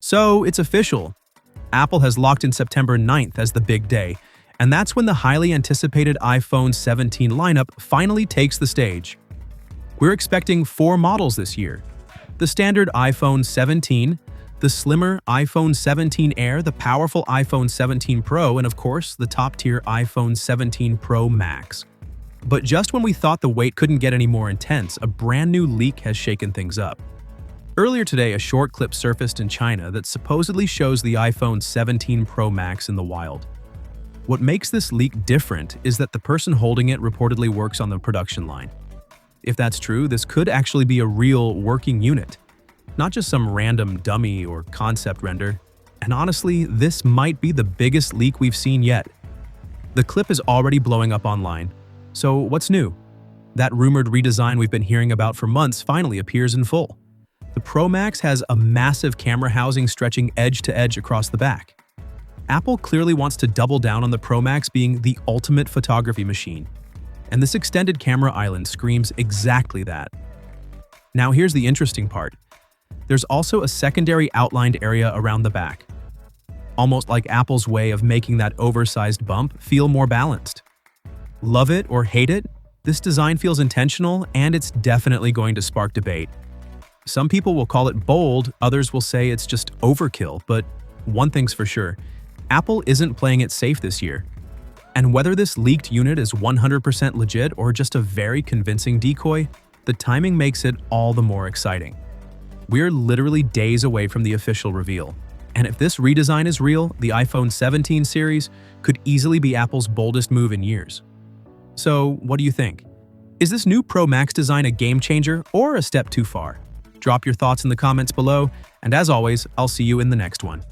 So it's official. Apple has locked in September 9th as the big day, and that's when the highly anticipated iPhone 17 lineup finally takes the stage. We're expecting 4 models this year: the standard iPhone 17, the slimmer iPhone 17 Air, the powerful iPhone 17 Pro, and of course, the top-tier iPhone 17 Pro Max. But just when we thought the wait couldn't get any more intense, a brand new leak has shaken things up. Earlier today, a short clip surfaced in China that supposedly shows the iPhone 17 Pro Max in the wild. What makes this leak different is that the person holding it reportedly works on the production line. If that's true, this could actually be a real working unit, not just some random dummy or concept render. And honestly, this might be the biggest leak we've seen yet. The clip is already blowing up online. So what's new? That rumored redesign we've been hearing about for months finally appears in full. The Pro Max has a massive camera housing stretching edge to edge across the back. Apple clearly wants to double down on the Pro Max being the ultimate photography machine. And this extended camera island screams exactly that. Now here's the interesting part. There's also a secondary outlined area around the back, almost like Apple's way of making that oversized bump feel more balanced. Love it or hate it, this design feels intentional, and it's definitely going to spark debate. Some people will call it bold, others will say it's just overkill, but one thing's for sure, Apple isn't playing it safe this year. And whether this leaked unit is 100% legit or just a very convincing decoy, the timing makes it all the more exciting. We're literally days away from the official reveal. And if this redesign is real, the iPhone 17 series could easily be Apple's boldest move in years. So, what do you think? Is this new Pro Max design a game changer or a step too far? Drop your thoughts in the comments below, and as always, I'll see you in the next one.